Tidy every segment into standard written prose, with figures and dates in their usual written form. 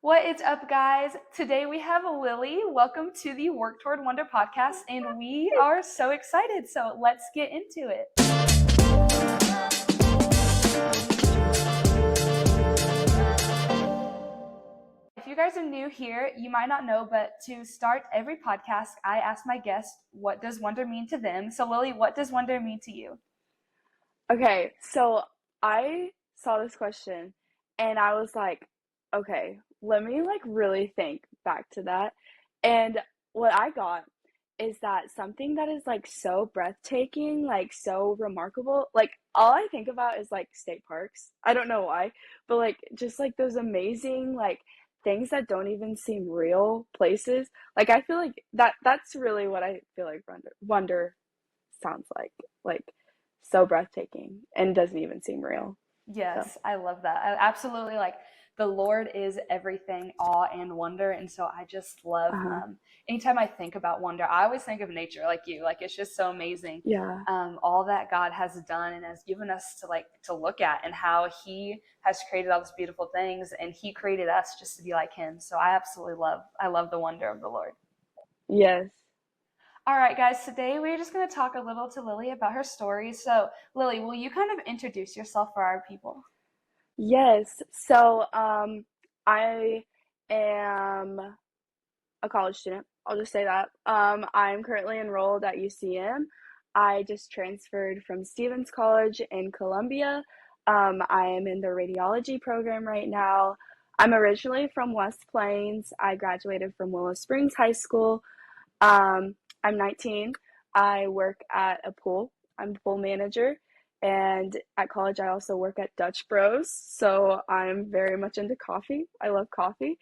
What is up, guys? Today we have Lili. Welcome to the Work Toward Wonder podcast, and we are so excited. So let's get into it. If you guys are new here, you might not know, but to start every podcast, I ask my guests, what does wonder mean to them? So Lili, what does wonder mean to you? Okay, so I saw this question and I was like, okay, let me really think back to that. And what I got is that something that is so breathtaking, so remarkable, all I think about is state parks. I don't know why, but just those amazing things that don't even seem real places. I feel like that's really what I feel like wonder sounds like so breathtaking and doesn't even seem real. So, Yes, I love that. I absolutely the Lord is everything, awe and wonder. And so I just love uh-huh. anytime I think about wonder, I always think of nature like you. It's just so amazing. Yeah. All that God has done and has given us to look at, and how He has created all these beautiful things, and He created us just to be like Him. So I love the wonder of the Lord. Yes. All right, guys, today we're just going to talk a little to Lili about her story. So, Lili, will you kind of introduce yourself for our people? Yes. So, I am a college student. I'll just say that. I'm currently enrolled at UCM. I just transferred from Stevens College in Columbia. I am in the radiology program right now. I'm originally from West Plains. I graduated from Willow Springs High School. I'm 19. I work at a pool. I'm the pool manager. And at college, I also work at Dutch Bros. So I'm very much into coffee. I love coffee.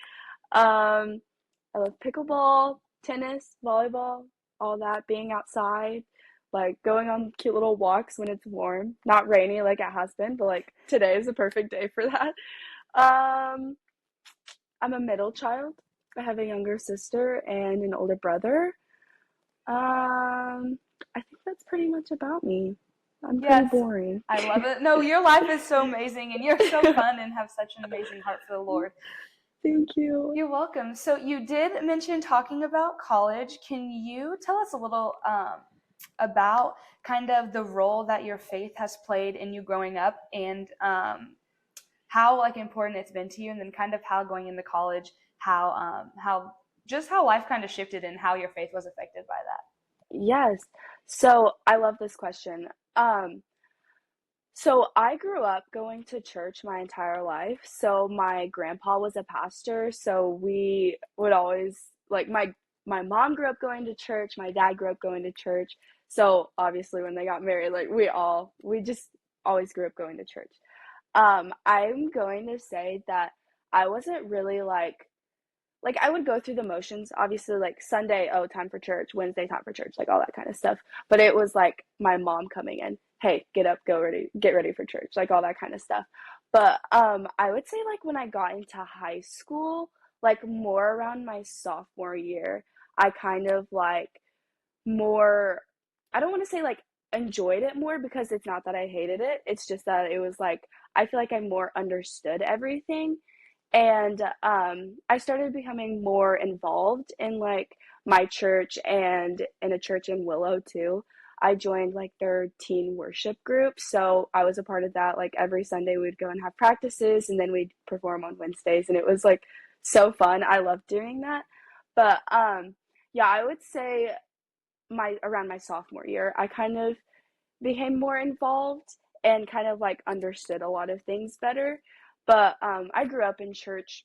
Um, I love pickleball, tennis, volleyball, all that, being outside, going on cute little walks when it's warm. Not rainy like it has been, but today is a perfect day for that. Um, I'm a middle child. I have a younger sister and an older brother. I think that's pretty much about me. I'm pretty Yes, boring. I love it. No, your life is so amazing, and you're so fun and have such an amazing heart for the Lord. Thank you. You're welcome. So you did mention talking about college. Can you tell us a little about kind of the role that your faith has played in you growing up, and how important it's been to you, and then kind of how going into college, how life kind of shifted and how your faith was affected by that? Yes. So I love this question. Um, so I grew up going to church my entire life. So my grandpa was a pastor, so we would always my mom grew up going to church, my dad grew up going to church. So obviously when they got married, we just always grew up going to church. I'm going to say that I wasn't really I would go through the motions, obviously, Sunday, oh, time for church, Wednesday, time for church, all that kind of stuff. But it was my mom coming in, hey, get up, go ready, get ready for church, all that kind of stuff. But I would say when I got into high school, more around my sophomore year, I kind of more, I don't want to say enjoyed it more, because it's not that I hated it. It's just that it was I feel like I more understood everything. And I started becoming more involved in my church and in a church in Willow too. I joined their teen worship group, so I was a part of that. Every Sunday we'd go and have practices, and then we'd perform on Wednesdays, and it was so fun. I loved doing that. But yeah, I would say my around my sophomore year, I kind of became more involved and kind of understood a lot of things better. But I grew up in church.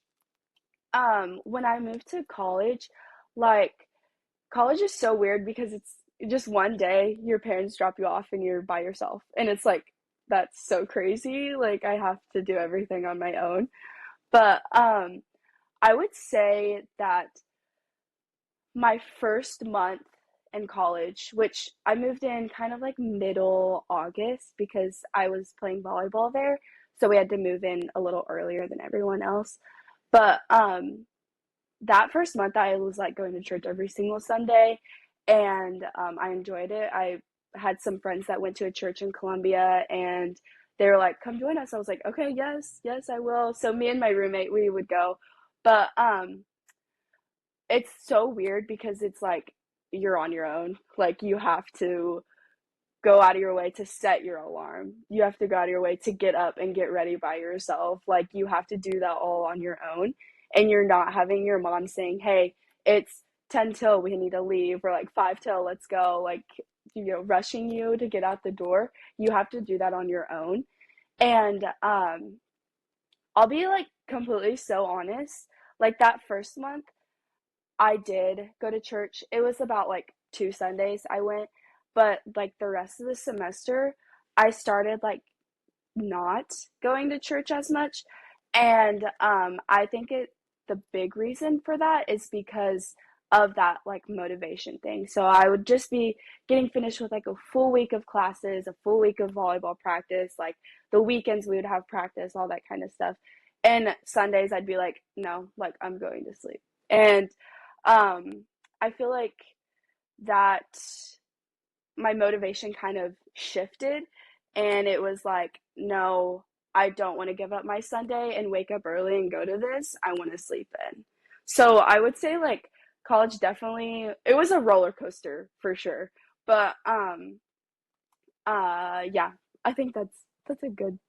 When I moved to college, like college is so weird because it's just one day your parents drop you off and you're by yourself. And it's that's so crazy. I have to do everything on my own. But I would say that my first month in college, which I moved in kind of middle August because I was playing volleyball there. So we had to move in a little earlier than everyone else. But that first month I was going to church every single Sunday, and I enjoyed it. I had some friends that went to a church in Columbia, and they were like, come join us. I was like, okay, yes, I will. So me and my roommate, we would go. But it's so weird because it's like you're on your own. Like you have to go out of your way to set your alarm. You have to go out of your way to get up and get ready by yourself. Like you have to do that all on your own. And you're not having your mom saying, hey, it's 10 till we need to leave, or like 5 till let's go, like, rushing you to get out the door. You have to do that on your own. And I'll be like completely so honest. Like that first month, I did go to church. It was about like 2 Sundays I went, but like the rest of the semester, I started like not going to church as much. And I think the big reason for that is because of that like motivation thing. So I would just be getting finished with like a full week of classes, a full week of volleyball practice, like the weekends we would have practice, all that kind of stuff. And Sundays I'd be like, no, like I'm going to sleep. And I feel like that my motivation kind of shifted, and it was like, no, I don't want to give up my Sunday and wake up early and go to this. I want to sleep in. So I would say like college definitely, it was a roller coaster for sure. But yeah, I think that's a good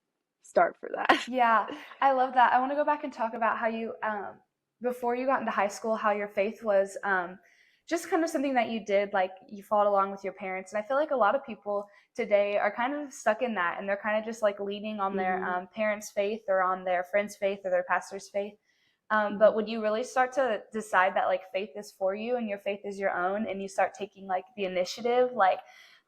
start for that. Yeah, I love that. I want to go back and talk about how you, before you got into high school, how your faith was just kind of something that you did, like you followed along with your parents. And I feel like a lot of people today are kind of stuck in that, and they're kind of just like leaning on their Mhm. parents' faith or on their friend's faith or their pastor's faith. But Mhm. when you really start to decide that like faith is for you and your faith is your own, and you start taking like the initiative, like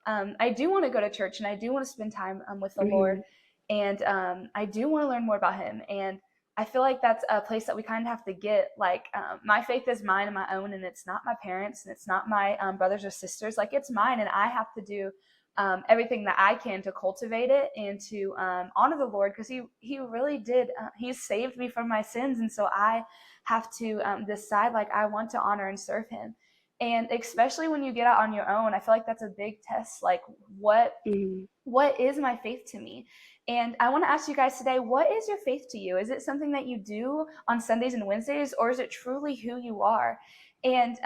I do want to go to church and I do want to spend time with the Lord, Mhm. and I do want to learn more about Him. And I feel like that's a place that we kind of have to get. Like my faith is mine and my own, and it's not my parents and it's not my brothers or sisters. Like it's mine, and I have to do everything that I can to cultivate it and to honor the Lord, because He really did. He saved me from my sins, and so I have to decide like I want to honor and serve Him. And especially when you get out on your own, I feel like that's a big test. Like Mhm. what is my faith to me? And I want to ask you guys today, what is your faith to you? Is it something that you do on Sundays and Wednesdays, or is it truly who you are? And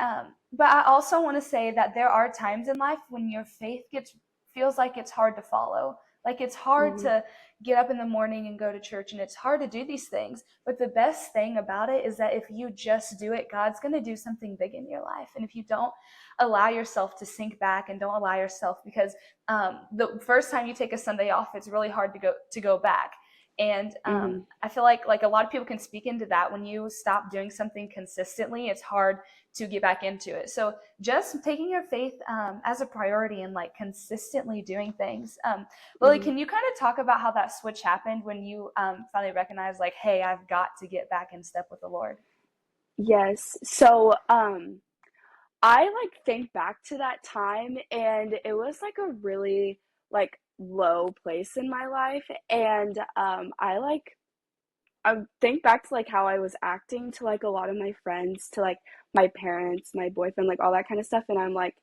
but I also want to say that there are times in life when your faith gets feels like it's hard to follow. Like it's hard Mhm. to get up in the morning and go to church, and it's hard to do these things. But the best thing about it is that if you just do it, God's going to do something big in your life. And if you don't allow yourself to sink back and don't allow yourself, because the first time you take a Sunday off, it's really hard to go back. And Mhm. I feel like a lot of people can speak into that. When you stop doing something consistently, it's hard to get back into it. So just taking your faith as a priority and like consistently doing things. Lily, Mhm. can you kind of talk about how that switch happened when you finally recognized like, hey, I've got to get back in step with the Lord? Yes. So, I like think back to that time, and it was like a really like low place in my life. And I think back to like how I was acting to like a lot of my friends, to like my parents, my boyfriend, like all that kind of stuff. And I'm like,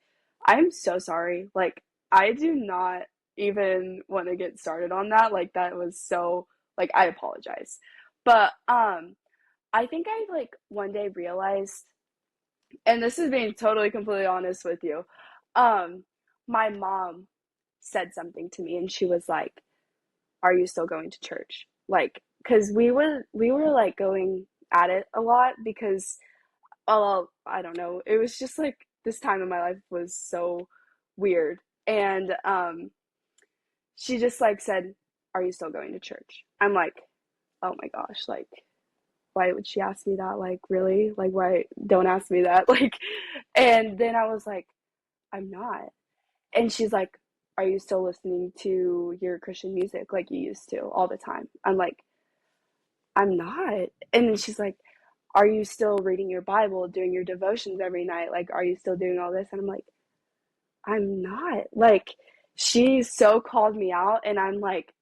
I'm so sorry. Like, I do not even want to get started on that. Like, that was so, like, I apologize. But I think I like one day realized, and this is being totally completely honest with you, um, my mom said something to me, and she was like, are you still going to church? Like, because we were like going at it a lot because, well, I don't know, it was just like this time in my life was so weird. And she just like said, are you still going to church? I'm like, oh my gosh, like, why would she ask me that? Like, really? Like, why don't ask me that? Like, and then I was like, I'm not. And she's like, are you still listening to your Christian music like you used to all the time? I'm like, I'm not. And then she's like, are you still reading your Bible, doing your devotions every night? Like, are you still doing all this? And I'm like, I'm not. Like, she so called me out, and I'm like,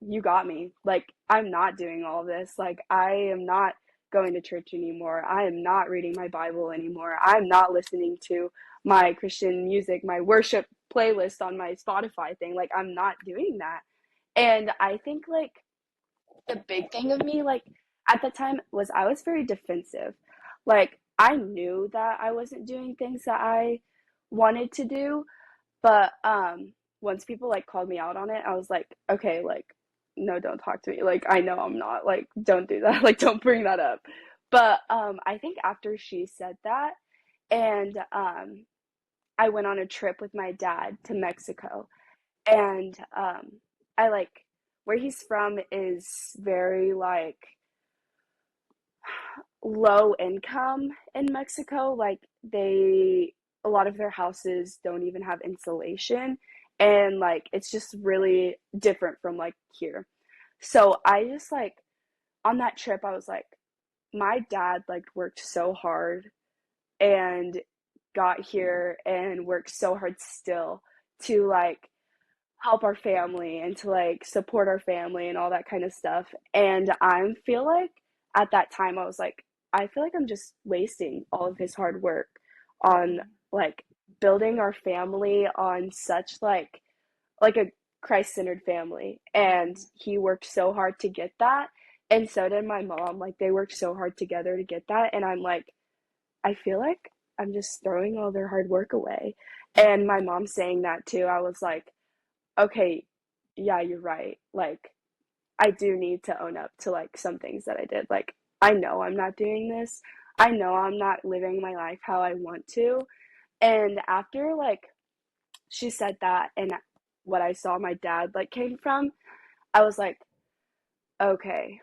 you got me. Like, I'm not doing all this. Like, I am not going to church anymore. I am not reading my Bible anymore. I'm not listening to my Christian music, my worship playlist on my Spotify thing. Like, I'm not doing that. And I think, like, the big thing of me, like, at the time was I was very defensive. Like I knew that I wasn't doing things that I wanted to do, but once people like called me out on it, I was like, okay, like no, don't talk to me. Like I know I'm not, like don't do that. Like don't bring that up. But I think after she said that and I went on a trip with my dad to Mexico and I like where he's from is very like low income in Mexico. Like a lot of their houses don't even have insulation, and like it's just really different from like here. So I just like on that trip, I was like, my dad like worked so hard and got here and worked so hard still to like help our family and to like support our family and all that kind of stuff. And I feel like at that time I was like, I feel like I'm just wasting all of his hard work on like building our family on such like a Christ-centered family. And he worked so hard to get that. And so did my mom. Like they worked so hard together to get that. And I'm like, I feel like I'm just throwing all their hard work away. And my mom saying that too, I was like, okay, yeah, you're right. Like, I do need to own up to like some things that I did. Like, I know I'm not doing this. I know I'm not living my life how I want to. And after like she said that and what I saw my dad like came from, I was like, okay,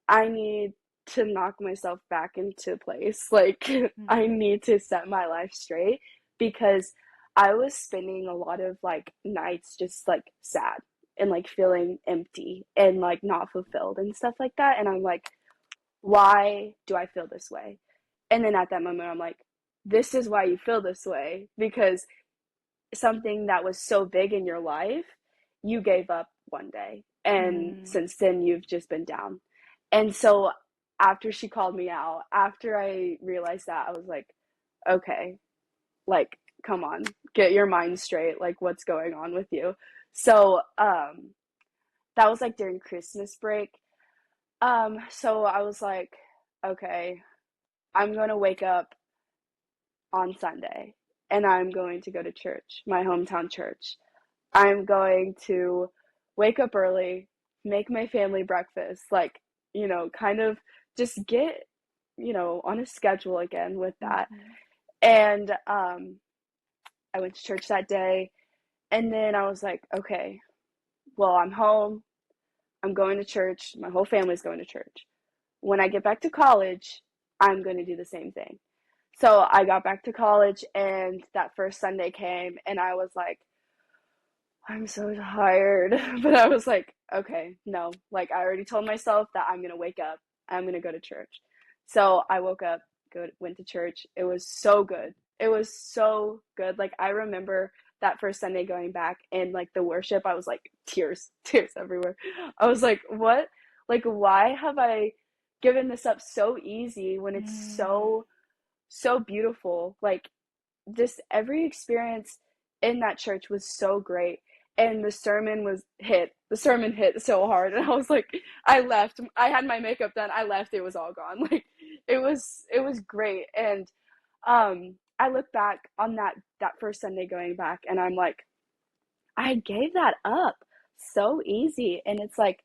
I need to knock myself back into place. Like, I Mm-hmm. need to set my life straight because I was spending a lot of like nights just like sad and like feeling empty and like not fulfilled and stuff like that. And I'm like, why do I feel this way? And then at that moment, I'm like, this is why you feel this way because something that was so big in your life, you gave up one day. And Mm-hmm. since then, you've just been down. And so after she called me out, after I realized that, I was like, okay, like, come on, get your mind straight. Like, what's going on with you? So that was like during Christmas break. So I was like, okay, I'm going to wake up on Sunday and I'm going to go to church, my hometown church. I'm going to wake up early, make my family breakfast, like, kind of just get, on a schedule again with that. Mm-hmm. And I went to church that day. And then I was like, okay, well, I'm home. I'm going to church. My whole family's going to church. When I get back to college, I'm going to do the same thing. So I got back to college, and that first Sunday came, and I was like, I'm so tired. But I was like, okay, no. Like I already told myself that I'm gonna wake up. I'm gonna go to church. So I woke up, went to church. It was so good. It was so good. Like I remember that first Sunday going back and like the worship, I was like tears, tears everywhere. I was like, what? Like why have I given this up so easy when it's Mm-hmm. so beautiful? Like just every experience in that church was so great, and the sermon hit so hard, and I was like, I left, I had my makeup done, I left, it was all gone. Like it was great. And I look back on that first Sunday going back, and I'm like, I gave that up so easy. And it's like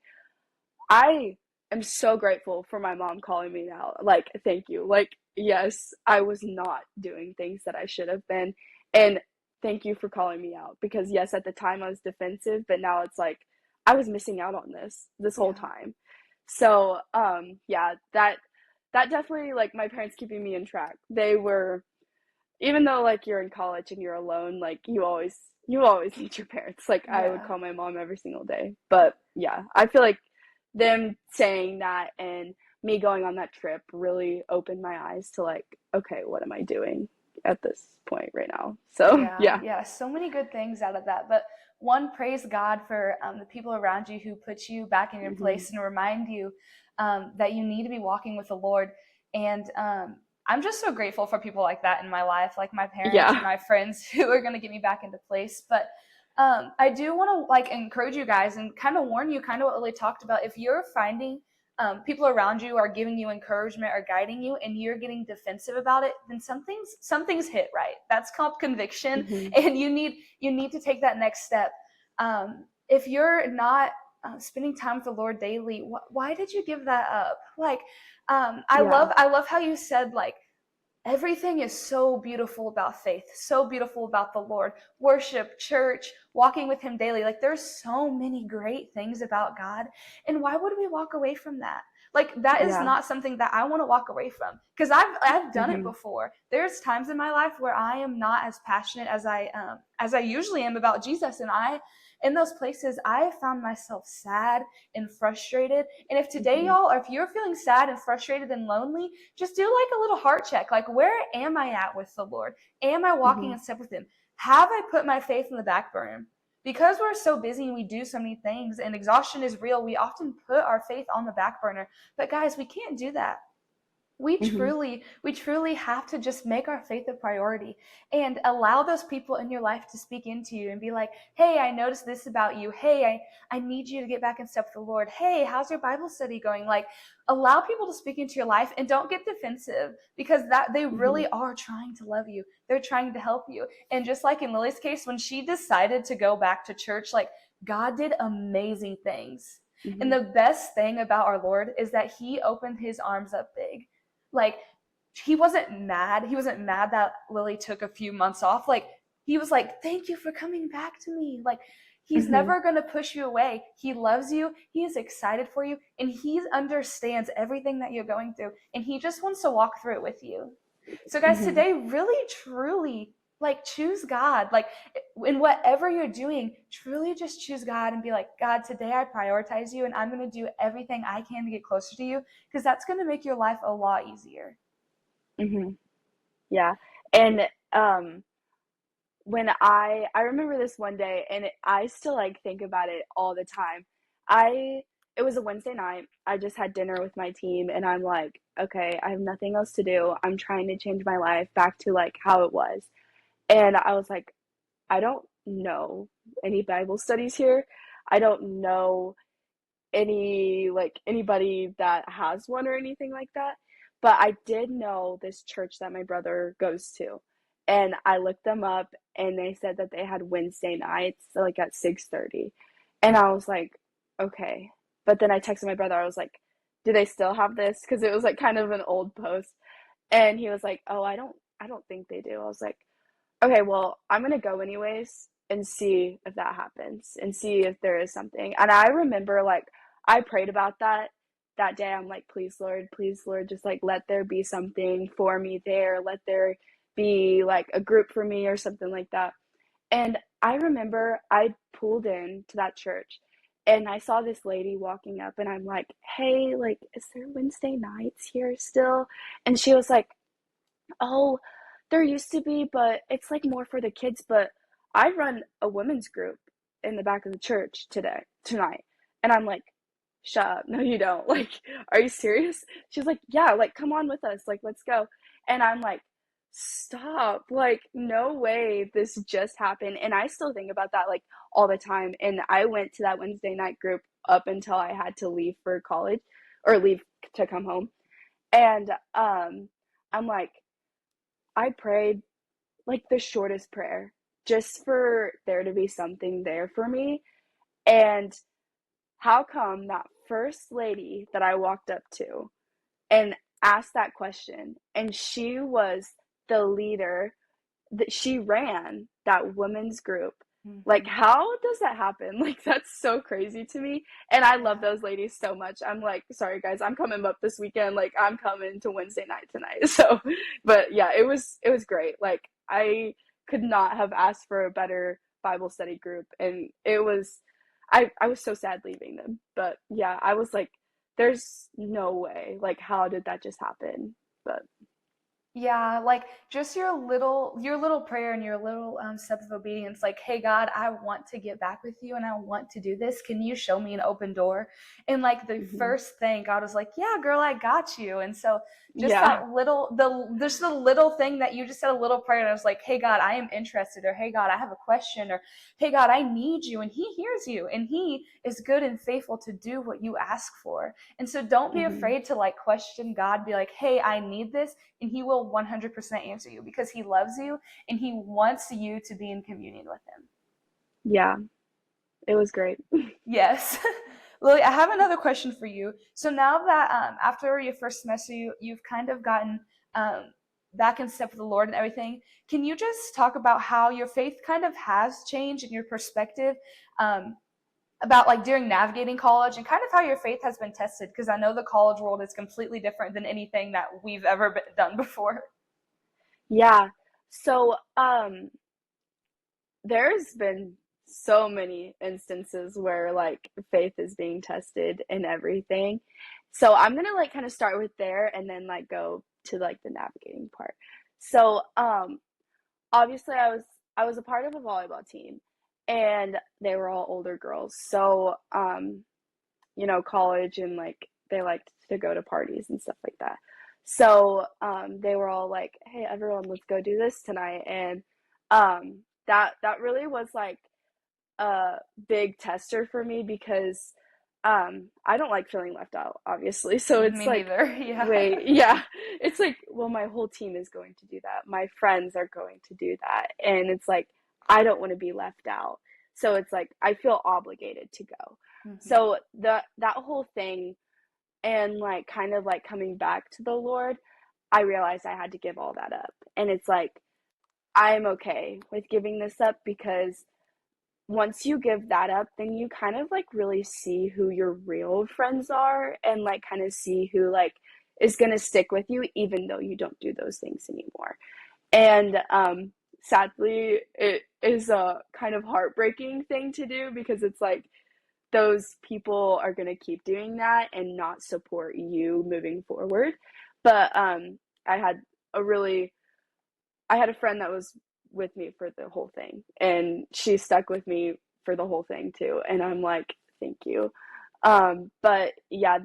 I am so grateful for my mom calling me out. Like, thank you. Like, yes, I was not doing things that I should have been. And thank you for calling me out because, yes, at the time I was defensive, but now it's like I was missing out on this whole Yeah. time. So, yeah, that definitely like my parents keeping me in track. They were, even though like you're in college and you're alone, like you always need your parents. Like I would Yeah. call my mom every single day. But yeah, I feel like them saying that and me going on that trip really opened my eyes to like, okay, what am I doing at this point right now? So Yeah, yeah. yeah, so many good things out of that. But one, praise God for the people around you who put you back in your Hmm. place and remind you that you need to be walking with the Lord. And I'm just so grateful for people like that in my life, like my parents and Yeah. my friends who are going to get me back into place. But I do want to like encourage you guys and kind of warn you, kind of what Lily talked about. If you're finding people around you are giving you encouragement or guiding you, and you're getting defensive about it, then something's hit right. That's called conviction, Mhm. and you need to take that next step. If you're not spending time with the Lord daily, why did you give that up? Like, Yeah. I love how you said like everything is so beautiful about faith, so beautiful about the Lord, worship, church, walking with Him daily. Like, there's so many great things about God. And why would we walk away from that? Like, that is Yeah. not something that I want to walk away from, because I've done it Mhm. before. There's times in my life where I am not as passionate as I usually am about Jesus, and I in those places I found myself sad and frustrated. And if today, Mhm. y'all, or if you're feeling sad and frustrated and lonely, just do like a little heart check. Like, where am I at with the Lord? Am I walking Mhm. in step with Him? Have I put my faith in the back burner? Because we're so busy and we do so many things and exhaustion is real, we often put our faith on the back burner. But guys, we can't do that. Mhm. We truly have to just make our faith a priority and allow those people in your life to speak into you and be like, hey, I noticed this about you. Hey, I need you to get back in step with the Lord. Hey, how's your Bible study going? Like, allow people to speak into your life, and don't get defensive, because that they Mhm. really are trying to love you. They're trying to help you. And just like in Lily's case, when she decided to go back to church, like, God did amazing things. And Mhm. the best thing about our Lord is that He opened His arms up big. Like, he wasn't mad. He wasn't mad that Lily took a few months off. Like, he was like, thank you for coming back to me. Like, he's Mhm. never going to push you away. He loves you. He is excited for you. And he understands everything that you're going through. And he just wants to walk through it with you. So, guys, Mhm. today, really, truly, like, choose God. Like, in whatever you're doing, truly just choose God and be like, God, today I prioritize you, and I'm going to do everything I can to get closer to you, because that's going to make your life a lot easier. Mhm. Yeah. And um when I remember this one day, and I still like think about it all the time. I It was a Wednesday night. I just had dinner with my team, and I'm like, okay, I have nothing else to do. I'm trying to change my life back to like how it was. And I was like, I don't know any Bible studies here. I don't know anybody that has one or anything like that. But I did know this church that my brother goes to. And I looked them up, and they said that they had Wednesday nights like at 6:30. And I was like, okay. But then I texted my brother. I was like, do they still have this? Because it was like kind of an old post. And he was like, oh, I don't think they do. I was like, okay, well, I'm gonna go anyways and see if that happens and see if there is something. And I remember like I prayed about that day. I'm like, please, Lord, just like let there be something for me there. Let there be like a group for me or something like that. And I remember I pulled in to that church, and I saw this lady walking up, and I'm like, hey, like, is there Wednesday nights here still? And she was like, oh, there used to be, but it's like more for the kids. But I run a women's group in the back of the church tonight. And I'm like, shut up. No, you don't. Like, are you serious? She's like, yeah, like, come on with us. Like, let's go. And I'm like, stop. Like, no way this just happened. And I still think about that like all the time. And I went to that Wednesday night group up until I had to leave for college or leave to come home. And I'm like, I prayed like the shortest prayer just for there to be something there for me. And how come that first lady that I walked up to and asked that question, and she was the leader, that she ran that women's group. Like, Mm-hmm. how does that happen? Like, that's so crazy to me. And I love Yeah. those ladies so much. I'm like, sorry guys, I'm coming up this weekend. Like, I'm coming to Wednesday night tonight. So, but yeah, it was great. Like, I could not have asked for a better Bible study group, and I was so sad leaving them. But yeah, I was like, there's no way. Like, how did that just happen? But Yeah, like just your little prayer and your little step of obedience. Like, hey God, I want to get back with you and I want to do this. Can you show me an open door? And like the mhm, first thing, God was like, yeah, girl, I got you. And so Just Yeah. just the little thing that you just said a little prayer and I was like, hey God, I am interested, or hey God, I have a question, or hey God, I need you, and he hears you, and he is good and faithful to do what you ask for. And so don't be Hmm. afraid to like question God, be like, hey, I need this, and he will 100% answer you because he loves you and he wants you to be in communion with him. Yeah, it was great. Yes. Lily, I have another question for you. So now that after your first semester, you've kind of gotten um, back in step with the Lord and everything, can you just talk about how your faith kind of has changed in your perspective um, about like during navigating college and kind of how your faith has been tested? Because I know the college world is completely different than anything that we've ever done before. Yeah. So, there's been so many instances where like faith is being tested and everything. So I'm gonna like kind of start with there and then like go to like the navigating part. So obviously I was a part of a volleyball team and they were all older girls. So college and like they liked to go to parties and stuff like that. So they were all like, "Hey, everyone, let's go do this tonight." And that really was like a big tester for me because I don't like feeling left out, obviously. So it's Me like, neither. Yeah. wait, yeah, it's like, well, my whole team is going to do that. My friends are going to do that, and it's like I don't want to be left out. So it's like I feel obligated to go. Hmm. So that whole thing and like kind of like coming back to the Lord, I realized I had to give all that up. And it's like I'm okay with giving this up because once you give that up, then you kind of like really see who your real friends are and like kind of see who like is going to stick with you even though you don't do those things anymore. And sadly, it is a kind of heartbreaking thing to do because it's like those people are going to keep doing that and not support you moving forward. But I had a really I had a friend that was with me for the whole thing, and she stuck with me for the whole thing too. And I'm like, thank you. But yeah,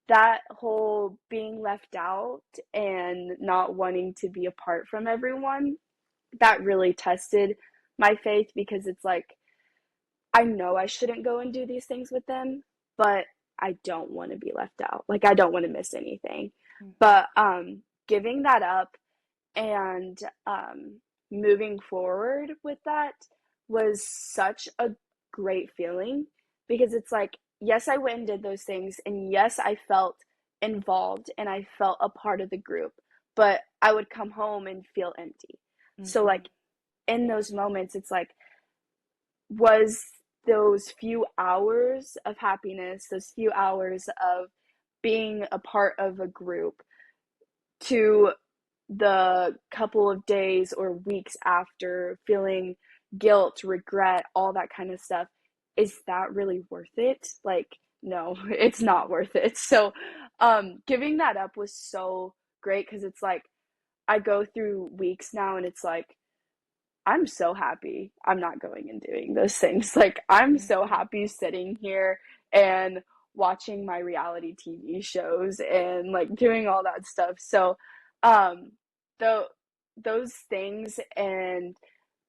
that whole being left out and not wanting to be apart from everyone, that really tested my faith because it's like I know I shouldn't go and do these things with them, but I don't want to be left out. Like I don't want to miss anything. Hmm. But giving that up and moving forward with that was such a great feeling because it's like, yes, I went and did those things, and yes, I felt involved and I felt a part of the group, but I would come home and feel empty. So, Hmm. like, in those moments, it's like, was those few hours of happiness, those few hours of being a part of a group to the couple of days or weeks after feeling guilt, regret, all that kind of stuff, is that really worth it? Like, no, it's not worth it. So, giving that up was so great because it's like I go through weeks now and it's like, I'm so happy I'm not going and doing those things. Like, I'm so Hmm. happy sitting here and watching my reality TV shows and like doing all that stuff. So, um, the those things and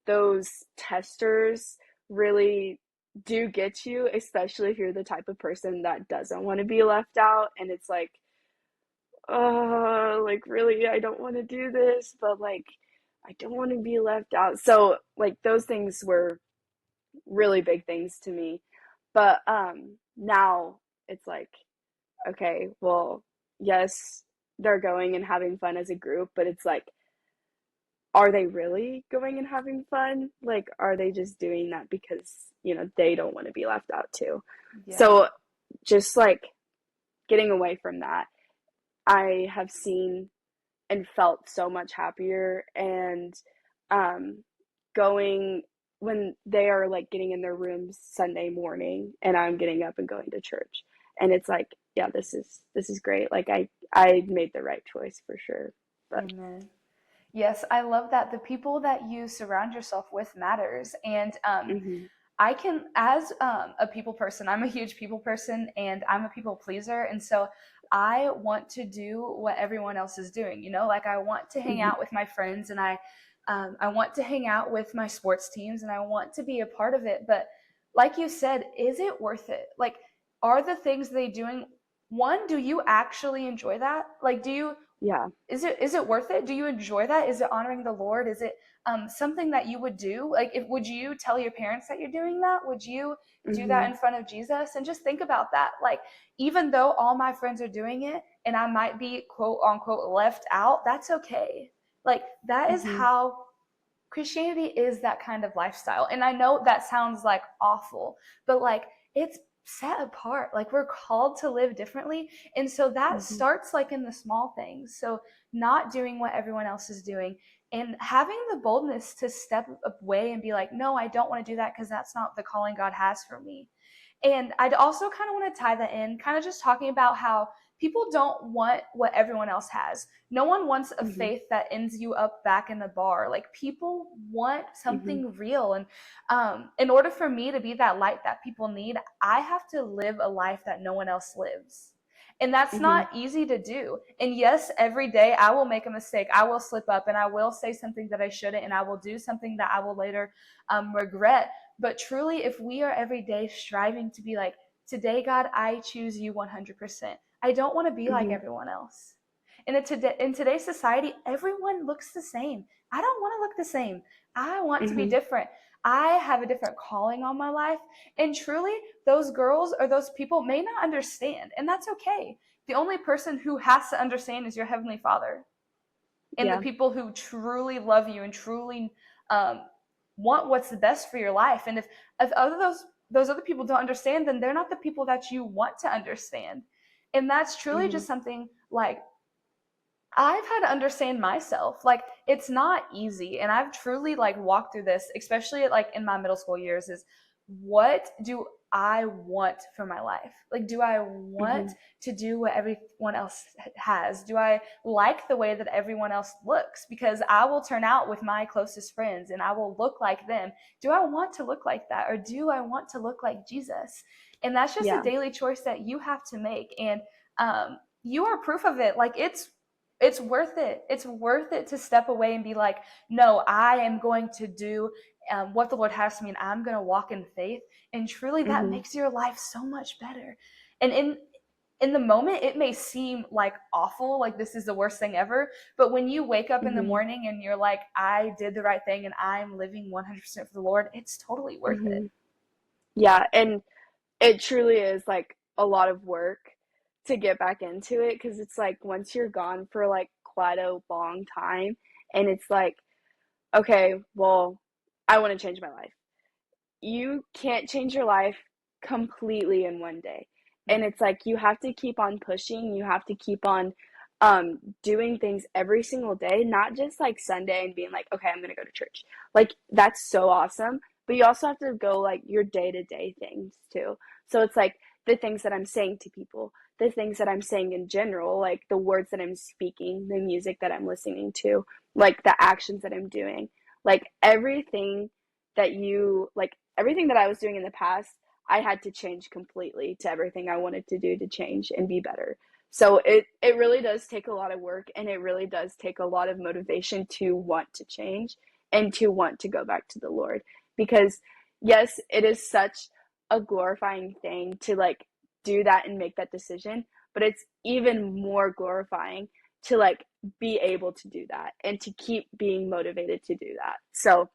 those testers really do get you, especially if you're the type of person that doesn't want to be left out. And it's like, like really, I don't want to do this, but like, I don't want to be left out. So, like, those things were really big things to me. But now it's like, okay, well, yes, they're going and having fun as a group, but it's like, are they really going and having fun? Like, are they just doing that because, they don't want to be left out too? Yeah. So, just like getting away from that, I have seen and felt so much happier and um going when they are like getting in their rooms Sunday morning and I'm getting up and going to church, and it's like, yeah, this is great. Like I made the right choice for sure. But Amen. Yes, I love that. The people that you surround yourself with matters. And mhm. I can, as a people person, I'm a huge people person and I'm a people pleaser. And so I want to do what everyone else is doing, you know, like I want to hang Mhm. out with my friends, and I want to hang out with my sports teams, and I want to be a part of it. But like you said, is it worth it? Like, are the things they doing, one, do you actually enjoy that? Like, do you, Yeah. is it worth it? Do you enjoy that? Is it honoring the Lord? Is it something that you would do? Like, if would you tell your parents that you're doing that? Would you do that Mhm. in front of Jesus? And just think about that. Like, even though all my friends are doing it and I might be quote unquote left out, that's okay. Like, that is Mhm. how Christianity is, that kind of lifestyle. And I know that sounds like awful, but like, it's set apart. Like, we're called to live differently. And so that Mhm. starts like in the small things. So not doing what everyone else is doing, and having the boldness to step away and be like, no, I don't want to do that because that's not the calling God has for me. And I'd also kind of want to tie that in, kind of just talking about how people don't want what everyone else has. No one wants a Mhm. faith that ends you up back in the bar. Like, people want Mhm. something real. And in order for me to be that light that people need, I have to live a life that no one else lives. And that's Mhm. not easy to do. And yes, every day I will make a mistake. I will slip up and I will say something that I shouldn't, and I will do something that I will later regret. But truly, if we are every day striving to be like, today, God, I choose you 100%. I don't want to be like Mhm. everyone else. And in today's society, everyone looks the same. I don't want to look the same. I want to be Mhm. different. I have a different calling on my life. And truly, those girls or those people may not understand. And that's okay. The only person who has to understand is your Heavenly Father, and the Yeah. people who truly love you and truly um, want what's the best for your life. And if those other people don't understand, then they're not the people that you want to understand. And that's truly Mhm. just something like I've had to understand myself. Like, it's not easy, and I've truly like walked through this, especially like in my middle school years, is what do I want for my life? Like, do I want Mhm. to do what everyone else has? Do I like the way that everyone else looks? Because I will turn out with my closest friends and I will look like them. Do I want to look like that, or do I want to look like Jesus? And that's just a Yeah. daily choice that you have to make. And you are proof of it. Like, it's worth it. It's worth it to step away and be like, no, I am going to do what the Lord has for me, and I'm going to walk in faith. And truly, that Mhm. makes your life so much better. And in the moment, it may seem like awful, like this is the worst thing ever. But when you wake up in the Mhm. morning and you're like, I did the right thing and I'm living 100% for the Lord, it's totally worth it. Mhm. Yeah, and it truly is like a lot of work to get back into it because it's like once you're gone for like quite a long time and it's like, okay, well, I want to change my life. You can't change your life completely in one day. And it's like you have to keep on pushing, you have to keep on doing things every single day, not just like Sunday and being like, okay, I'm gonna go to church. Like that's so awesome. But you also have to go like your day-to-day things too. So it's like the things that I'm saying to people, the things that I'm saying in general, like the words that I'm speaking, the music that I'm listening to, like the actions that I'm doing, like everything that you like everything that I was doing in the past, I had to change completely to everything I wanted to do to change and be better. So it really does take a lot of work and it really does take a lot of motivation to want to change and to want to go back to the Lord because yes, it is such a glorifying thing to like do that and make that decision, but it's even more glorifying to like be able to do that and to keep being motivated to do that. So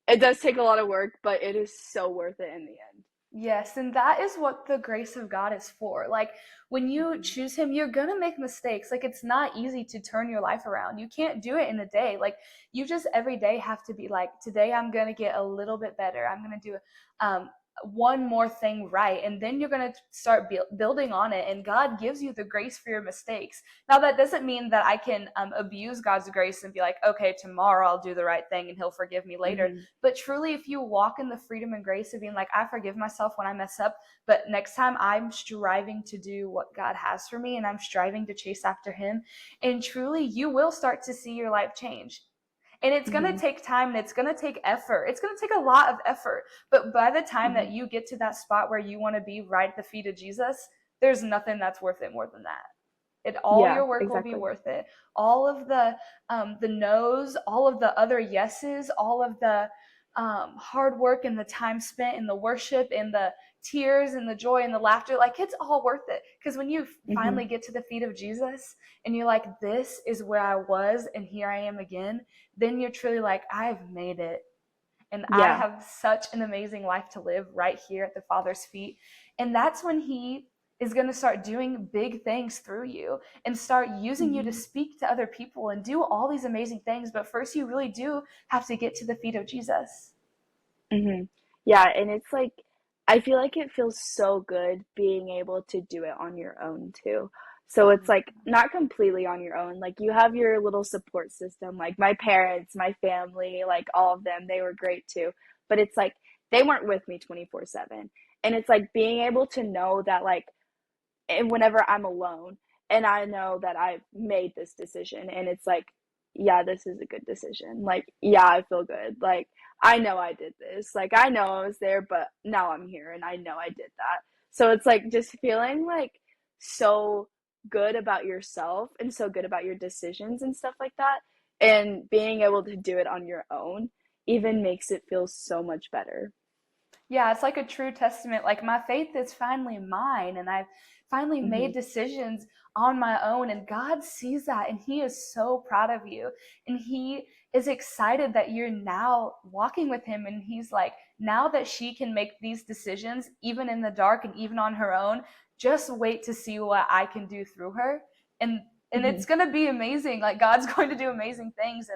it does take a lot of work, but it is so worth it in the end. Yes, and that is what the grace of God is for. Like, when you Mhm. choose Him, you're gonna make mistakes. Like, it's not easy to turn your life around. You can't do it in a day. Like, you just every day have to be like, today I'm gonna get a little bit better. I'm gonna do um, one more thing right, and then you're gonna start building on it. And God gives you the grace for your mistakes. Now, that doesn't mean that I can abuse God's grace and be like, okay, tomorrow I'll do the right thing and He'll forgive me later. Mhm. But truly, if you walk in the freedom and grace of being like, I forgive myself when I mess up, but next time I'm striving to do what God has for me and I'm striving to chase after Him, and truly, you will start to see your life change. And it's going to Mhm. take time and it's going to take effort. It's going to take a lot of effort. But by the time that Mhm. you get to that spot where you want to be right at the feet of Jesus, there's nothing that's worth it more than that. All Yeah, your work will be exactly. worth it. All of the no's, all of the other yeses, all of the hard work and the time spent in the worship and the tears and the joy and the laughter, like it's all worth it. Because when you Hmm. finally get to the feet of Jesus and you're like, this is where I was and here I am again, then you're truly like, I've made it. And I Yeah. have such an amazing life to live right here at the Father's feet. And that's when He is going to start doing big things through you and start using you to Hmm. speak to other people and do all these amazing things. But first, you really do have to get to the feet of Jesus. Hmm. Yeah, and it's like I feel like it feels so good being able to do it on your own too. So it's like not completely on your own. Like you have your little support system, like my parents, my family, like all of them, they were great too. But it's like they weren't with me 24/7. And it's like being able to know that like and whenever I'm alone and I know that I've made this decision and it's like, yeah, this is a good decision. Like, yeah, I feel good. Like, I know I did this. Like, I know I was there, but now I'm here and I know I did that. So it's like just feeling like so good about yourself and so good about your decisions and stuff like that. And being able to do it on your own even makes it feel so much better. Yeah, it's like a true testament. Like my faith is finally mine, and I've finally Hmm. made decisions on my own. And God sees that, and He is so proud of you. And He is excited that you're now walking with Him. And He's like, now that she can make these decisions, even in the dark and even on her own, just wait to see what I can do through her. And Hmm. it's gonna be amazing. Like God's going to do amazing things.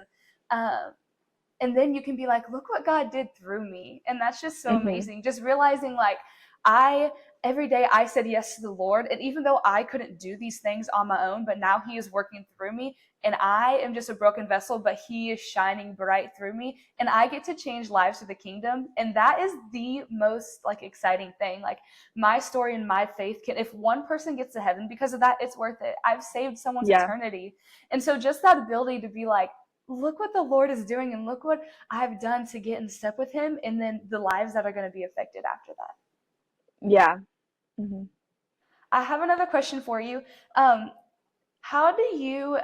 And then you can be like, look what God did through me. And that's just so Hmm. amazing, just realizing like I every day I said yes to the Lord, and even though I couldn't do these things on my own, but now He is working through me, and I am just a broken vessel, but He is shining bright through me, and I get to change lives for the kingdom. And that is the most like exciting thing. Like my story and my faith can, if one person gets to heaven because of that, it's worth it. I've saved someone's Yeah. eternity. And so just that ability to be like, look what the Lord is doing and look what I've done to get in step with Him, and then the lives that are going to be affected after that. Yeah. Hmm. I have another question for you. Um, how do you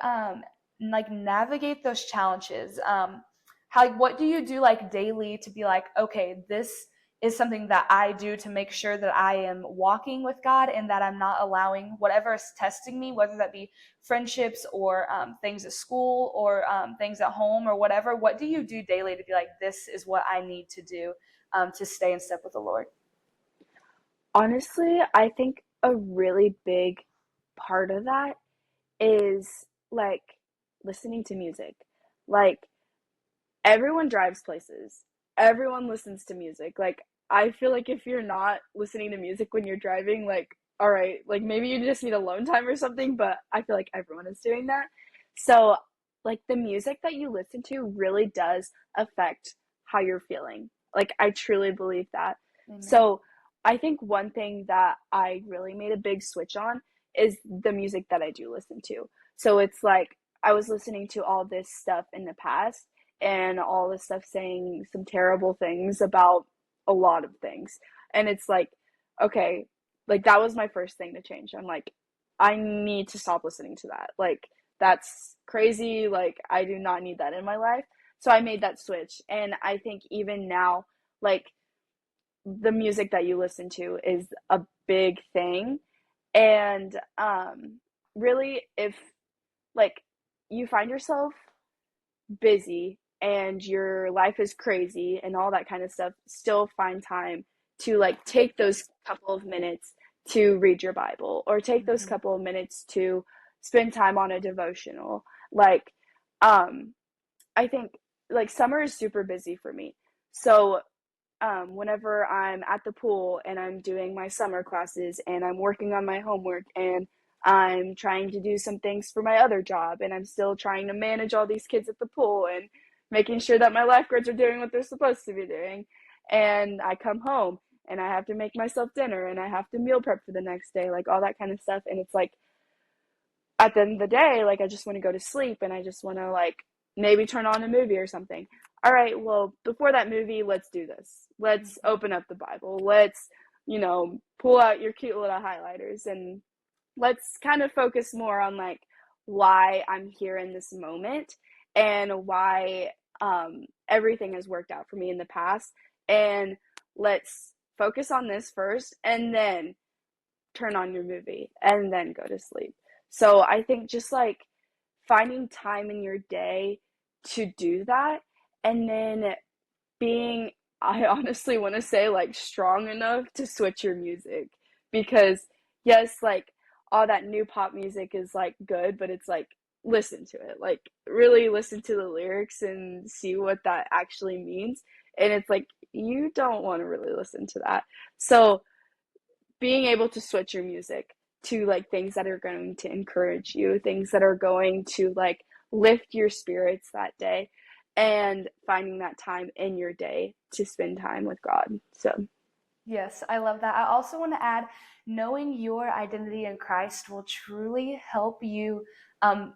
like navigate those challenges? How like what do you do like daily to be like, okay, this is something that I do to make sure that I am walking with God and that I'm not allowing whatever is testing me, whether that be friendships or things at school or things at home or whatever. What do you do daily to be like, this is what I need to do to stay in step with the Lord? Honestly, I think a really big part of that is like listening to music. Like everyone drives places. Everyone listens to music. Like I feel like if you're not listening to music when you're driving, like all right, like maybe you just need alone time or something, but I feel like everyone is doing that. So, like the music that you listen to really does affect how you're feeling. Like I truly believe that. Amen. So, I think one thing that I really made a big switch on is the music that I do listen to. So, it's like I was listening to all this stuff in the past and all this stuff saying some terrible things about a lot of things. And it's like, okay, like that was my first thing to change. I'm like, I need to stop listening to that. Like, that's crazy. Like, I do not need that in my life. So I made that switch. And I think even now, like, the music that you listen to is a big thing. And really, if like you find yourself busy and your life is crazy and all that kind of stuff, still find time to like take those couple of minutes to read your Bible or take those Mm-hmm. couple of minutes to spend time on a devotional. Like, um, I think like summer is super busy for me. So whenever I'm at the pool and I'm doing my summer classes and I'm working on my homework and I'm trying to do some things for my other job and I'm still trying to manage all these kids at the pool and making sure that my lifeguards are doing what they're supposed to be doing. And I come home and I have to make myself dinner and I have to meal prep for the next day, like all that kind of stuff. And it's like at the end of the day, like I just want to go to sleep and I just want to like maybe turn on a movie or something. All right, well, before that movie, let's do this. Let's Mm-hmm. open up the Bible. Let's, pull out your cute little highlighters and let's kind of focus more on like why I'm here in this moment and why everything has worked out for me in the past. And let's focus on this first and then turn on your movie and then go to sleep. So I think just like finding time in your day to do that, and then being, I honestly want to say, like strong enough to switch your music, because yes, like all that new pop music is like good, but it's like listen to it, like really listen to the lyrics and see what that actually means. And it's like you don't want to really listen to that. So being able to switch your music to like things that are going to encourage you, things that are going to like lift your spirits that day, and finding that time in your day to spend time with God. So, Yes, I love that. I also want to add, knowing your identity in Christ will truly help you um,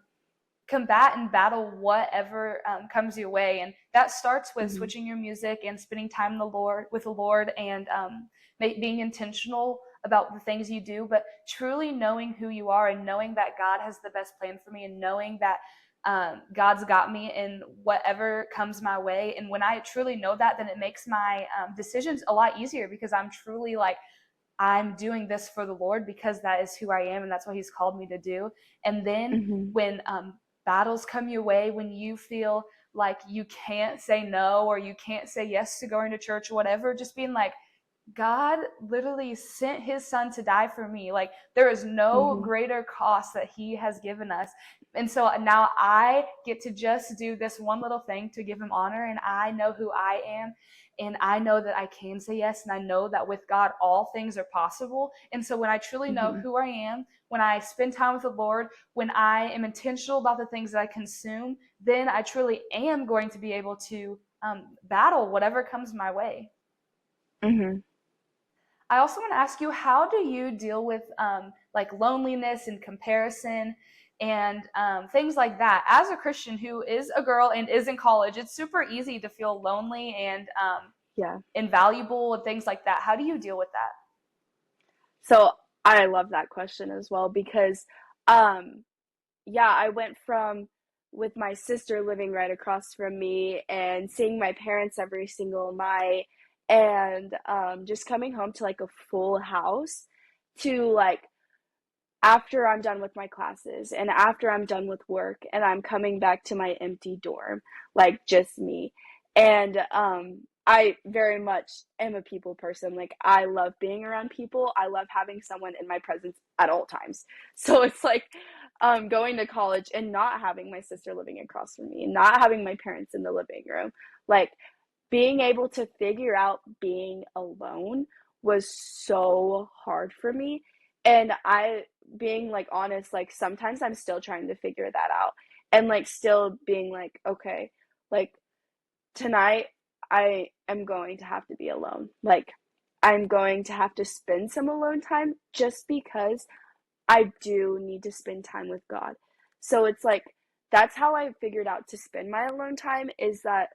combat and battle whatever comes your way, and that starts with mm-hmm, switching your music and spending time in the Lord with the Lord, and being intentional about the things you do, but truly knowing who you are and knowing that God has the best plan for me, and knowing that God's got me in whatever comes my way. And when I truly know that, then it makes my decisions a lot easier, because I'm truly like, I'm doing this for the Lord because that is who I am and that's what He's called me to do. And then mm-hmm, when battles come your way, when you feel like you can't say no or you can't say yes to going to church or whatever, just being like, God literally sent His Son to die for me. Like, there is no mm-hmm, greater cost that He has given us. And so now I get to just do this one little thing to give Him honor. And I know who I am. And I know that I can say yes. And I know that with God, all things are possible. And so when I truly know mm-hmm, who I am, when I spend time with the Lord, when I am intentional about the things that I consume, then I truly am going to be able to battle whatever comes my way. mm-hmm. I also want to ask you, how do you deal with like loneliness and comparison and things like that? As a Christian who is a girl and is in college, it's super easy to feel lonely and Yeah. invaluable and things like that. How do you deal with that? So I love that question as well because, um, yeah, I went from with my sister living right across from me and seeing my parents every single night, and just coming home to like a full house, to like after I'm done with my classes and after I'm done with work and I'm coming back to my empty dorm, like just me. And I very much am a people person. Like I love being around people. I love having someone in my presence at all times. So it's like going to college and not having my sister living across from me, and not having my parents in the living room. Like being able to figure out being alone was so hard for me. And I, being like honest, like sometimes I'm still trying to figure that out, and like still being like, okay, like tonight I am going to have to be alone. Like I'm going to have to spend some alone time just because I do need to spend time with God. So it's like that's how I figured out to spend my alone time, is that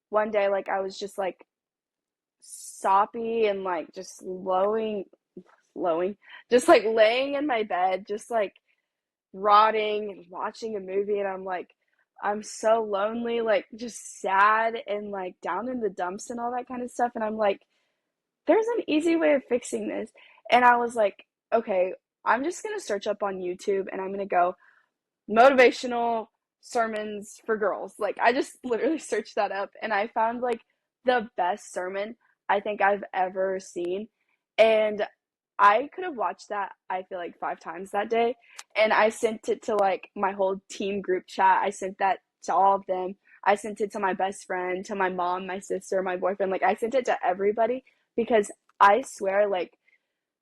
one day like I was just like soppy and like just lowing, just like laying in my bed, just like rotting and watching a movie, and I'm like, I'm so lonely, like just sad and like down in the dumps and all that kind of stuff. And I'm like, there's an easy way of fixing this. And I was like, okay, I'm just gonna search up on YouTube and I'm gonna go motivational sermons for girls. Like I just literally searched that up and I found like the best sermon I think I've ever seen. And I could have watched that, I feel like 5 times that day. And I sent it to like my whole team group chat. I sent that to all of them. I sent it to my best friend, to my mom, my sister, my boyfriend. Like I sent it to everybody because I swear like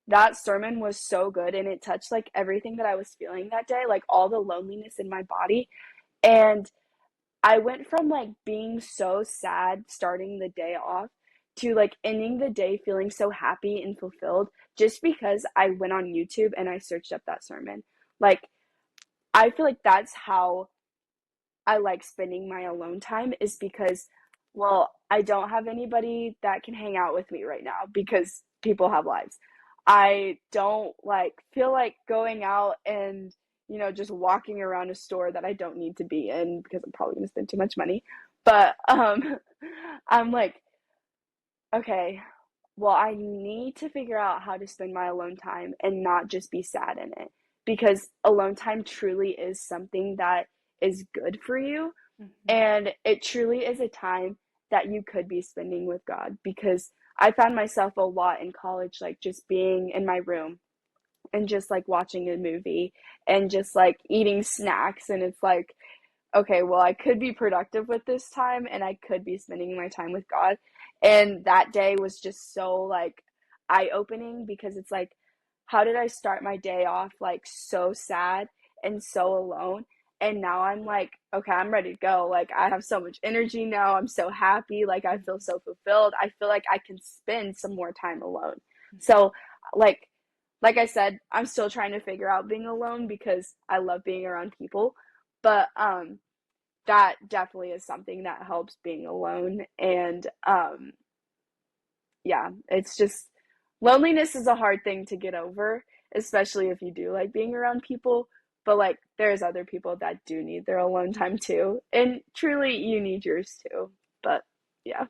that sermon was so good and it touched like everything that I was feeling that day, like all the loneliness in my body. And I went from like being so sad starting the day off to like ending the day feeling so happy and fulfilled, just because I went on YouTube and I searched up that sermon. Like I feel like that's how I like spending my alone time, is because, well, I don't have anybody that can hang out with me right now because people have lives. I don't like feel like going out and, just walking around a store that I don't need to be in because I'm probably going to spend too much money. But I'm like, okay, well, I need to figure out how to spend my alone time and not just be sad in it, because alone time truly is something that is good for you, Mhm. and it truly is a time that you could be spending with God, because I found myself a lot in college, like just being in my room and just like watching a movie and just like eating snacks. And it's like, okay, well, I could be productive with this time and I could be spending my time with God. And that day was just so like eye opening, because it's like, how did I start my day off like so sad and so alone? And now I'm like, okay, I'm ready to go. Like, I have so much energy now. I'm so happy. Like, I feel so fulfilled. I feel like I can spend some more time alone. Mhm. So, like, like I said, I'm still trying to figure out being alone because I love being around people. But that definitely is something that helps being alone. And yeah, it's just loneliness is a hard thing to get over, especially if you do like being around people. But like, there's other people that do need their alone time too, and truly you need yours too. But yeah.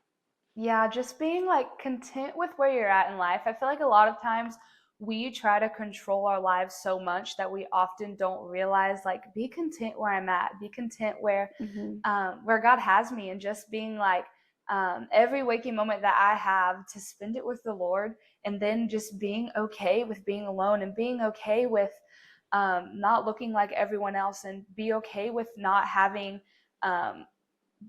Yeah, just being like content with where you're at in life. I feel like a lot of times we try to control our lives so much that we often don't realize, like, be content where I'm at, be content Hmm. where God has me, and just being like, every waking moment that I have to spend it with the Lord, and then just being okay with being alone, and being okay with not looking like everyone else, and be okay with not having um,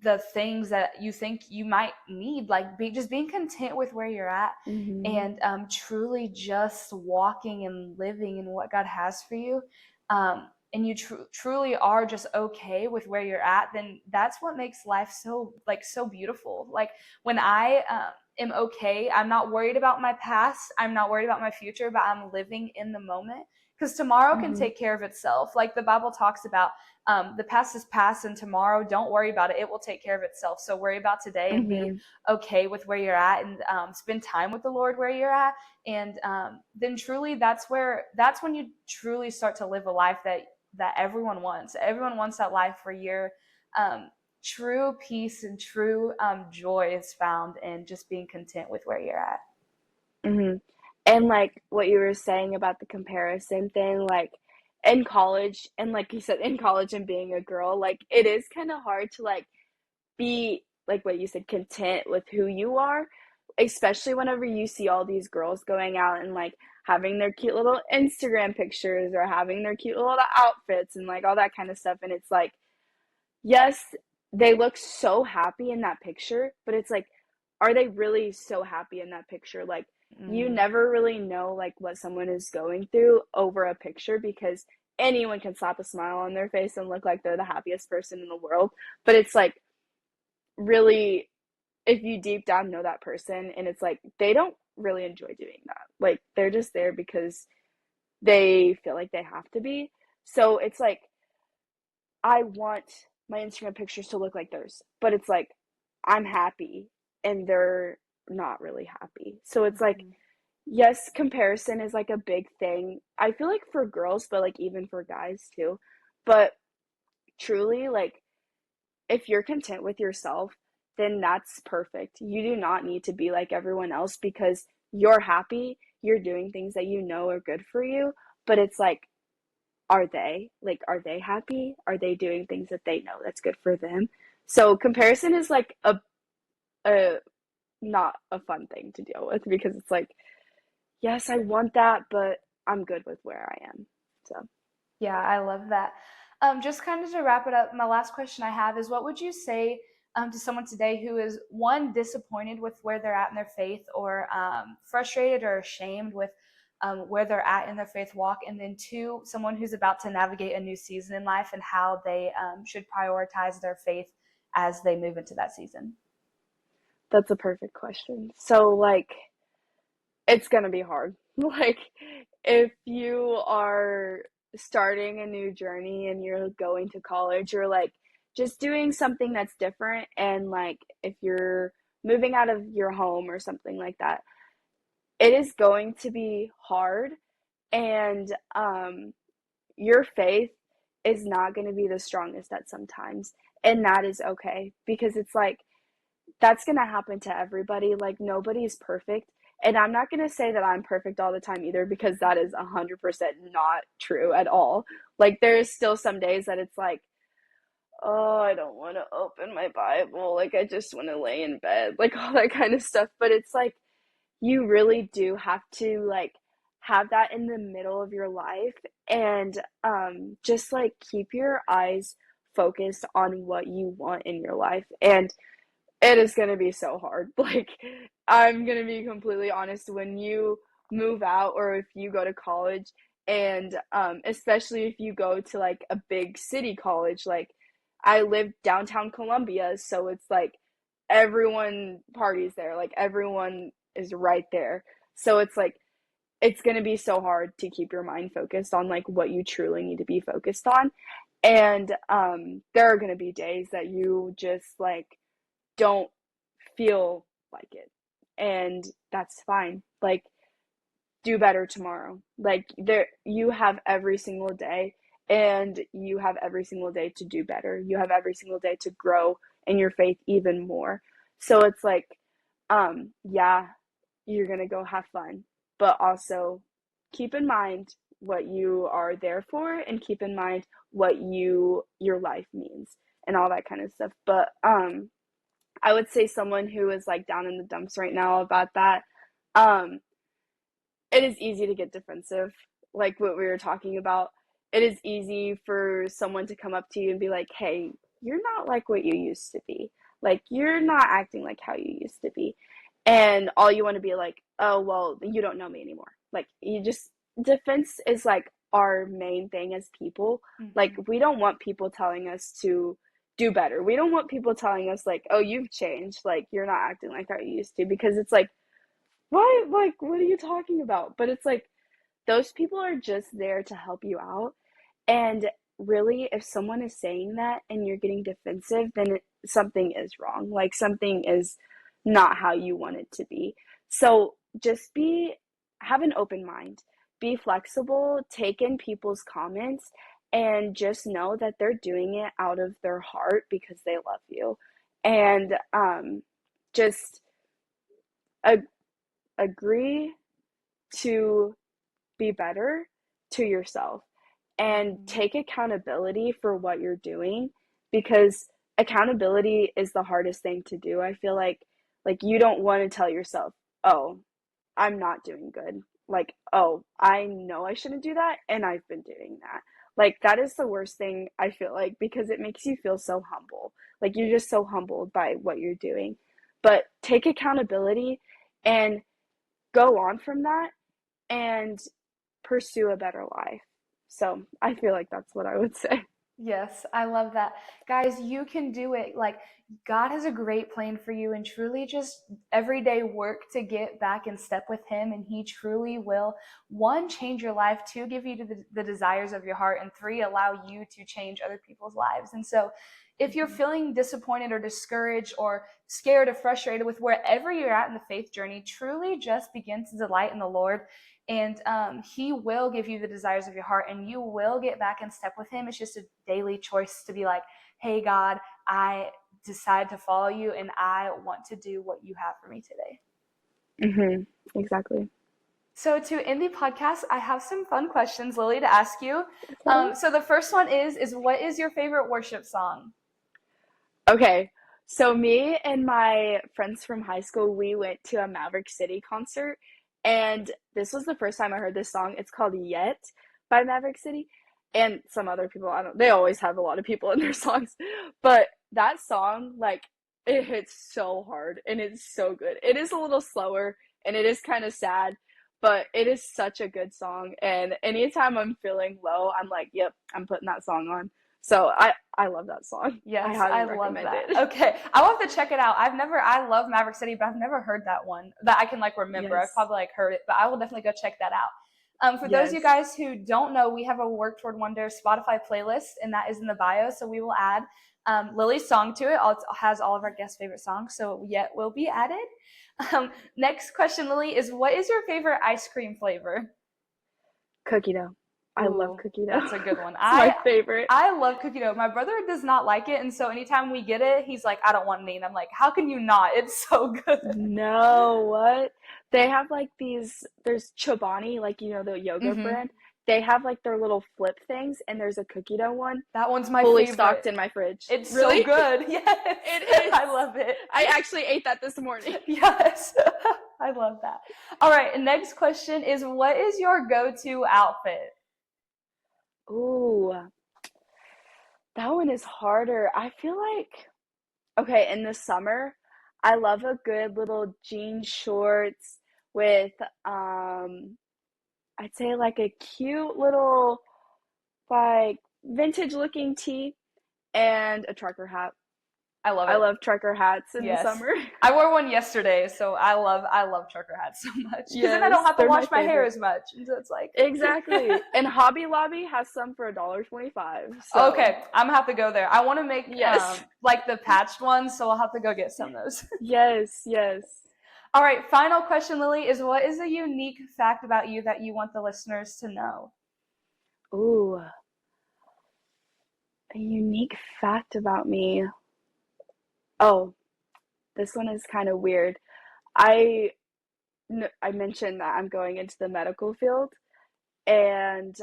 the things that you think you might need, like just being content with where you're at, Hmm. and truly just walking and living in what God has for you, and you truly are just okay with where you're at, then that's what makes life so beautiful. Like, when I am okay, I'm not worried about my past, I'm not worried about my future, but I'm living in the moment, because tomorrow can Hmm. take care of itself. Like the Bible talks about, the past is past, and tomorrow, don't worry about it, it will take care of itself. So worry about today and be Hmm. okay with where you're at, and spend time with the Lord where you're at, and then truly that's when you truly start to live a life that everyone wants that life where you're um, true peace and true joy is found in just being content with where you're at. Hmm. And like what you were saying about the comparison thing, like in college, and like you said, in college and being a girl, like it is kind of hard to like be like what you said, content with who you are, especially whenever you see all these girls going out and like having their cute little Instagram pictures or having their cute little outfits and like all that kind of stuff. And it's like, yes, they look so happy in that picture, but it's like, are they really so happy in that picture? Like, you Mm, never really know like what someone is going through over a picture, because anyone can slap a smile on their face and look like they're the happiest person in the world. But it's like, really, if you deep down know that person, and it's like they don't really enjoy doing that. Like, they're just there because they feel like they have to be. So it's like, I want my Instagram pictures to look like theirs, but it's like I'm happy and they're not really happy. So it's like, mhm. yes, comparison is like a big thing. I feel like for girls, but like even for guys too. But truly, like, if you're content with yourself, then that's perfect. You do not need to be like everyone else, because you're happy, you're doing things that you know are good for you. But it's like, are they? Like, are they happy? Are they doing things that they know that's good for them? So comparison is like a not a fun thing to deal with, because it's like, yes, I want that, but I'm good with where I am. So, Yeah, I love that. Just kind of to wrap it up, my last question I have is, what would you say to someone today who is, one, disappointed with where they're at in their faith, or frustrated or ashamed with where they're at in their faith walk, and then two, someone who's about to navigate a new season in life, and how they should prioritize their faith as they move into that season? that's a perfect question. So, like, it's gonna be hard. Like, if you are starting a new journey and you're going to college, or like just doing something that's different, and like if you're moving out of your home or something like that, it is going to be hard, and your faith is not going to be the strongest at sometimes, and that is okay, because it's like that's going to happen to everybody. Like, nobody's perfect, and I'm not going to say that I'm perfect all the time either, because that is 100% not true at all. Like, there's still some days that it's like, oh, I don't want to open my Bible, like I just want to lay in bed, like all that kind of stuff. But it's like you really do have to like have that in the middle of your life, and just like keep your eyes focused on what you want in your life. And it is going to be so hard. Like, I'm going to be completely honest, when you move out or if you go to college, and especially if you go to like a big city college, like I live downtown Columbia, so it's like everyone parties there, like everyone is right there. So it's like it's going to be so hard to keep your mind focused on like what you truly need to be focused on. And there are going to be days that you just like don't feel like it. And that's fine. Like, do better tomorrow. Like, there, you have every single day, and you have every single day to do better. You have every single day to grow in your faith even more. So it's like, yeah, you're going to go have fun, but also keep in mind what you are there for, and keep in mind what your life means and all that kind of stuff. But I would say someone who is like down in the dumps right now about that, um, it is easy to get defensive, like what we were talking about. It is easy for someone to come up to you and be like, hey, you're not like what you used to be. Like, you're not acting like how you used to be. And all you want to be like, oh, well, you don't know me anymore. Like, you just, defense is like our main thing as people. Like, Mm-hmm. we don't want people telling us to do better. We don't want people telling us, like, oh, you've changed. Like, you're not acting like how you used to. Because it's like, what? Like, what are you talking about? But it's like, those people are just there to help you out. And really, if someone is saying that and you're getting defensive, then something is wrong. Like, something is not how you want it to be. So just have an open mind, be flexible, take in people's comments, and just know that they're doing it out of their heart because they love you. And just a- agree to be better to yourself, and Mm-hmm. take accountability for what you're doing, because accountability is the hardest thing to do. I feel like you don't want to tell yourself, "Oh, I'm not doing good." Like, "Oh, I know I shouldn't do that and I've been doing that." Like, that is the worst thing, I feel like, because it makes you feel so humble. Like, you're just so humbled by what you're doing. But take accountability and go on from that, and pursue a better life. So I feel like that's what I would say. Yes, I love that. Guys, you can do it. Like, God has a great plan for you, and truly just everyday work to get back in step with Him. And He truly will, one, change your life, two, give you the desires of your heart, and three, allow you to change other people's lives. And so, if you're Mm-hmm. feeling disappointed or discouraged or scared or frustrated with wherever you're at in the faith journey, truly just begin to delight in the Lord, and He will give you the desires of your heart, and you will get back in step with Him. It's just a daily choice to be like, hey, God, I decide to follow you, and I want to do what you have for me today. Mm-hmm. Exactly. So to end the podcast, I have some fun questions, Lily, to ask you. Okay. So the first one is what is your favorite worship song? Okay. So me and my friends from high school, we went to a Maverick City concert, and this was the first time I heard this song. It's called Yet by Maverick City. And some other people, I don't, they always have a lot of people in their songs. But that song, like, it hits so hard and it's so good. It is a little slower and it is kind of sad, but it is such a good song. And anytime I'm feeling low, I'm like, yep, I'm putting that song on. So I love that song. I Yes, highly I love recommend that. it. Okay, I'll have to check it out. I love Maverick City, but I've never heard that one that I can like remember. I've Yes. probably like heard it, but I will definitely go check that out. For those of you Yes. guys who don't know, we have a Work Toward Wonder Spotify playlist, and that is in the bio. So we will add Lili's song to it. It has all of our guest favorite songs, so yet will be added. Next question, Lili, is what is your favorite ice cream flavor? Cookie dough. I love Ooh, cookie dough. that's a good one. It's my favorite. I love cookie dough. My brother does not like it, and so anytime we get it, he's like, "I don't want any." And I'm like, "How can you not? It's so good." No, what? They have like there's Chobani, like the yogurt Mm-hmm. brand. They have like their little flip things, and there's a cookie dough one That one's my fully stocked favorite. in my fridge. It's so Really? good. Yes, It is. I love it. I actually ate that this morning. Yes, I love that. All right, and next question is, what is your go-to outfit? Ooh, that one is harder. I feel like, okay, in the summer, I love a good little jean shorts with, I'd say like a cute little, like vintage looking tee and a trucker hat. I love I it. love trucker hats in the Yes. summer. I wore one yesterday, so I love trucker hats so much. Because then I don't Yes, have to they're my wash my hair favorite. as much. And so it's like Exactly. And Hobby Lobby has some for $1.25. So, okay, I'm gonna have to go there. I want to make yes. like the patched ones, so I'll have to go get some of those. Yes, yes. All right, final question, Lili, is what is a unique fact about you that you want the listeners to know? Ooh, a unique fact about me. Oh, this one is kind of weird. I I mentioned that I'm going into the medical field, and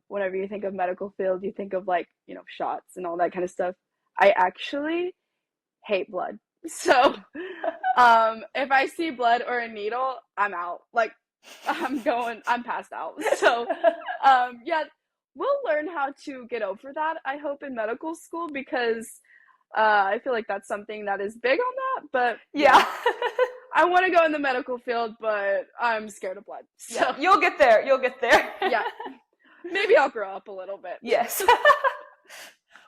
whenever you think of medical field, you think of like shots and all that kind of stuff. I actually hate blood. So, if I see blood or a needle, I'm out. Like, I'm passed out. So, yeah, we'll learn how to get over that, I hope, in medical school because I feel like that's something that is big on that. But yeah, Yeah. I want to go in the medical field, but I'm scared of blood. Yeah, So, you'll get there. You'll get there. yeah, maybe I'll grow up a little bit. Yes.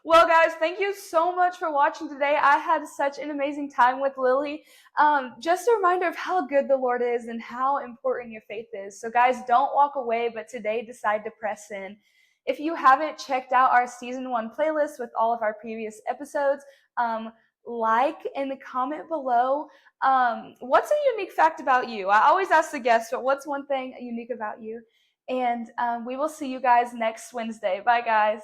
Well, guys, thank you so much for watching today. I had such an amazing time with Lili. Just a reminder of how good the Lord is and how important your faith is. So, guys, don't walk away, but today decide to press in. If you haven't checked out our season 1 playlist with all of our previous episodes, like and comment below. What's a unique fact about you? I always ask the guests, but what's one thing unique about you? And we will see you guys next Wednesday. Bye, guys.